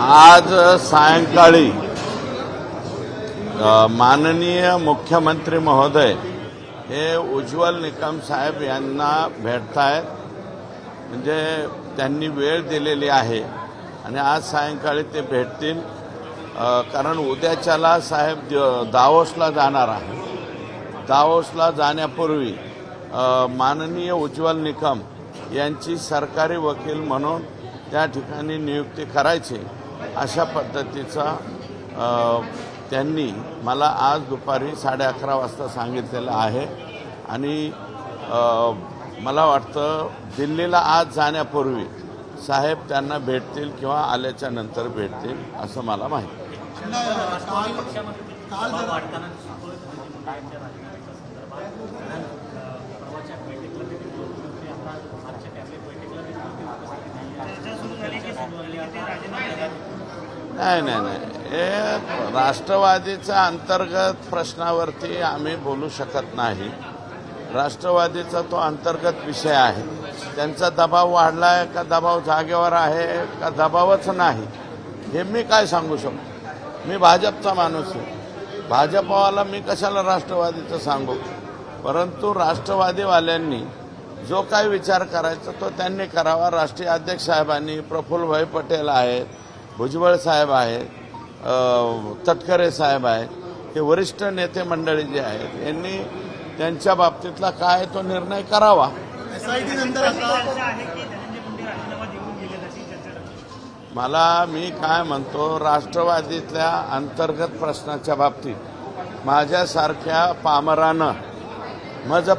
आज सायंकाळी माननीय मुख्यमंत्री महोदय हे उज्ज्वल निकम साहेब यांना भेटतायत. म्हणजे त्यांनी वेळ दिलेली आहे आणि आज सायंकाळी ते भेटतील. कारण उद्याच्याला साहेब दावोसला जाणार आहे. दावोसला जाण्यापूर्वी माननीय उज्ज्वल निकम यांची सरकारी वकील म्हणून त्या ठिकाणी नियुक्ती करायची अशा पद्धतीचा त्यांनी मला आज दुपारी 11:30 वाजता सांगितलेलं आहे. आणि मला वाटतं दिल्लीला आज जाण्यापूर्वी साहेब त्यांना भेटतील किंवा आल्याच्या नंतर भेटतील असं मला माहिती. नाही हे राष्ट्रवादीच्या अंतर्गत प्रश्नावरती आम्ही बोलू शकत नाही. राष्ट्रवादीचा तो अंतर्गत विषय आहे. त्यांचा दबाव वाढलाय का दबाव जागेवर आहे का दबावच नाही हे मी काय सांगू शकतो. मी भाजपचा माणूस आहे. भाजपवाला मी कशाला राष्ट्रवादीचं सांगू. परंतु राष्ट्रवादीवाल्यांनी जो काही विचार करायचा तो त्यांनी करावा. राष्ट्रीय अध्यक्ष साहेबांनी, प्रफुल्लभाई पटेल आहेत, भुजबळ साहेब आहेत, तटकरे साहेब आहेत, हे वरिष्ठ नेते मंडळी जे आहेत यांनी त्यांच्या बाबतीतला काय तो निर्णय करावा. मी काय म्हणतो, राष्ट्रवादीतल्या अंतर्गत प्रश्नाच्या बाबतीत माझ्यासारख्या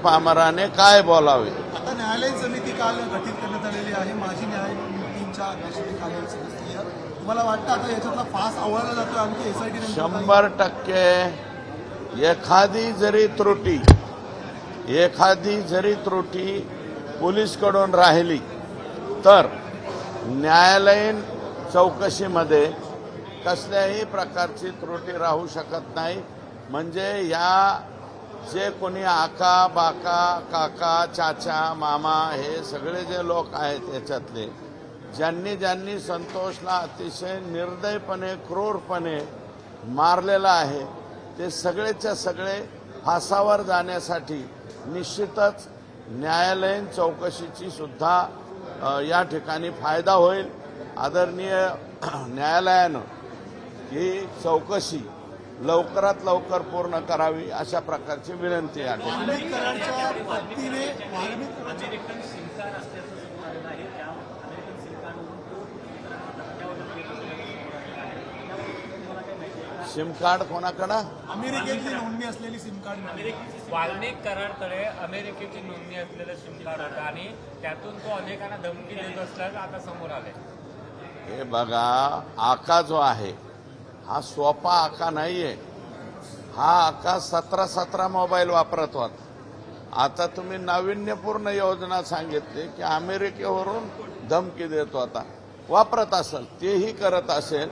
पामराने काय बोलावे. आता न्यायालयीन समिती काल गठीत करण्यात आलेली आहे. माजी न्यायमूर्तींच्या अध्यक्षतेखाली सदस्य. तुम्हाला वाटतं आता याच्यातला फास आवळला जातो आणखी एसआयटी 100% एखादी जरी त्रुटी पोलीसकडून राहिली तर न्यायालयीन चौकशीमध्ये कसल्याही प्रकारची त्रुटी राहू शकत नाही. म्हणजे या जे कोणी आका बाका काका चाचा मामा हे सगळे जे लोक आहेत याच्यातले ज्यांनी संतोषला अतिशय निर्दयपणे क्रूरपणे मारलेला आहे ते सगळेच्या सगळे फासावर जाण्यासाठी निश्चितच न्यायालयीन चौकशीची सुद्धा या ठिकाणी फायदा होईल. आदरणीय न्यायालयानं ही चौकशी लवकरात लवकर पूर्ण करावी अशा प्रकारची विनंती आहे. सिम कार्ड कोणाकडं? अमेरिकेतली नोंदणी असलेली सिम कार्ड. वाल्मिक कराडकडे अमेरिकेची नोंदणी असलेलं सिम कार्ड होतं आणि त्यातून तो अनेकांना धमकी देत असल्याचं आता समोर आलंय. हे बघा, आका जो आहे हा सोपा आका नाहीये. हा आका 17 मोबाईल वापरत होता. आता तुम्ही नाविन्यपूर्ण योजना सांगितली की अमेरिकेवरून धमकी देत होता. वापरत असेल, तेही करत असेल.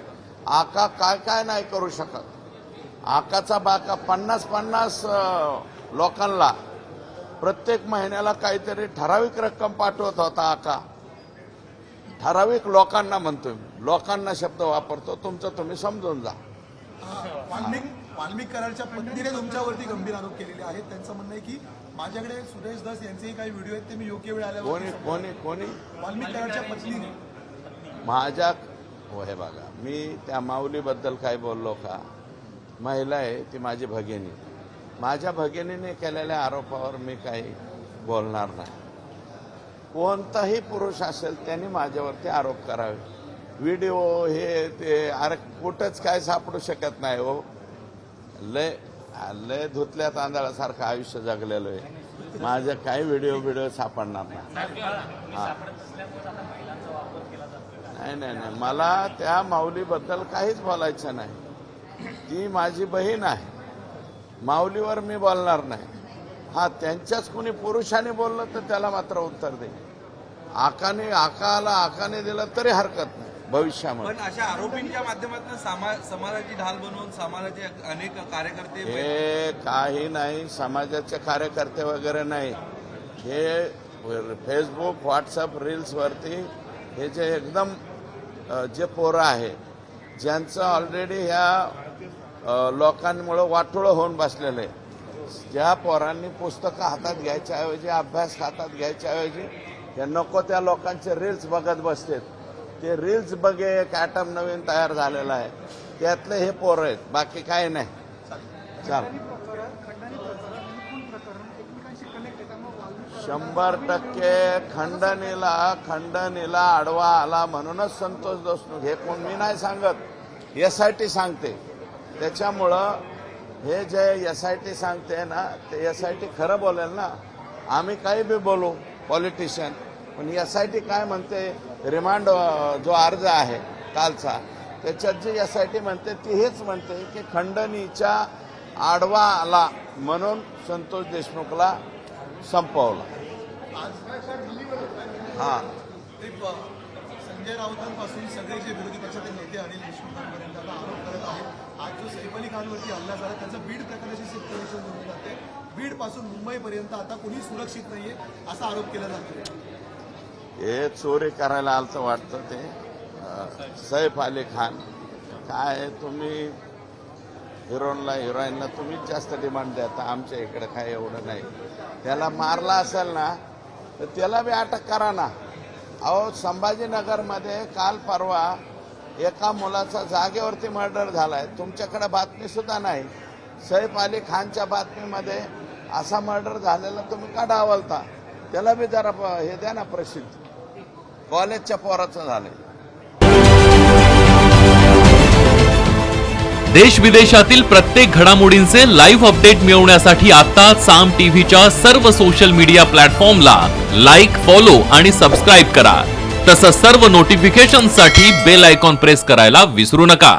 आका काय नाही करू शकत. आकाचा बाका 50 लोकांना प्रत्येक महिन्याला काहीतरी ठराविक रक्कम पाठवत होता. आका ठराविक लोकांना म्हणतोय, लोकांना शब्द वापरतो. तुमचं तुम्ही समजून जा. वाल्मिक कराडच्या पत्नीने तुमच्यावरती गंभीर आरोप केलेले आहेत. त्यांचं म्हणणं आहे की माझ्याकडे सुरेश दस यांचेही काही व्हिडिओ आहेत ते मी योग्य वेळ आल्यावर. कोणी वाल्मिक कराडच्या पत्नीने माझ्या हे बघा, मी त्या माऊलीबद्दल काय बोललो का? महिला आहे ती माझी भगिनी. माझ्या भगिनीने केलेल्या आरोपावर मी काही बोलणार नाही. कोणताही पुरुष असेल त्यांनी माझ्यावरती आरोप करावे. व्हिडिओ हे ते अरे कुठंच काय सापडू शकत नाही हो. लय धुतल्या तांदळासारखं आयुष्य जगलेलं आहे. माझं काही व्हिडिओ सापडणार नाही. नाही मला त्या माऊलीबद्दल काहीच बोलायचं नाही. ती माझी बहीण आहे. माऊलीवर मी बोलणार नाही. हा त्यांच्याच कोणी पुरुषाने बोललं तर त्याला मात्र उत्तर दे. आकाने दिलं तरी हरकत नाही भविष्यामध्ये. पण अशा आरोपींच्या माध्यमातून समाजाची ढाल बनवून समाजाचे अनेक कार्यकर्ते. हे काही नाही, समाजाचे कार्यकर्ते वगैरे नाही. हे फेसबुक व्हॉट्सअप रील्सवरती हे जे एकदम जे पोरं आहे ज्यांचं ऑलरेडी ह्या लोकांमुळं वाटोळं होऊन बसलेलं आहे. ज्या पोरांनी पुस्तकं हातात घ्यायच्या ऐवजी अभ्यास हातात घ्यायच्या ऐवजी या नको त्या लोकांचे रील्स बघत बसतात. ते रील्स बघे एक ॲटम नवीन तयार झालेला आहे, त्यातले हे पोरं आहेत, बाकी काही नाही. चाल 100% खंडणीला आडवा आला म्हणूनच संतोष देशमुख, हे कोण मी नाही सांगत, SIT सांगते. त्याच्यामुळं हे जे SIT सांगते ना, ते SIT खरं बोलेल ना. आम्ही काही बी बोलू पॉलिटिशियन, पण SIT काय म्हणते, रिमांड जो अर्ज आहे कालचा, त्याच्यात जी SIT म्हणते ती हेच म्हणते की खंडणीच्या आडवा आला म्हणून संतोष देशमुखला संपवलं. हां, संजय राऊतांपासून सगळे जे विरोधी पक्षाचे नेते अनिल देशमुखांपर्यंत आता आरोप करत आहेत. आज जो सैफ अली खानवरती हल्ला झाला त्याचं बीड प्रकरणाची सिच्युएशन जोडली जाते. बीड पासून मुंबईपर्यंत आता कोणी सुरक्षित नाहीये असा आरोप केला जातो. हे चोरी करायला आलं वाटतं ते सैफ अली खान. काय तुम्ही हिरोईनला तुम्हीच जास्त डिमांड देता, आमच्या इकडे काय एवढं नाही. त्याला मारला असेल ना तर त्याला बी अटक करा ना. अहो, संभाजीनगरमध्ये काल परवा एका मुलाचा जागेवरती मर्डर झालाय, तुमच्याकडे बातमी सुद्धा नाही. सैफ अली खानच्या बातमीमध्ये असा मर्डर झालेला तुम्ही का डावलता? त्याला बी जरा हे द्या ना प्रसिद्ध. कॉलेजच्या पोराचं झालंय. देश विदेशातील प्रत्येक घडामोडींचे लाईव्ह अपडेट मिळवण्यासाठी आता साम टीव्हीच्या सर्व सोशल मीडिया प्लॅटफॉर्मला लाईक, फॉलो आणि सबस्क्राईब करा. तसंच सर्व नोटिफिकेशनसाठी बेल आयकॉन प्रेस करायला विसरू नका.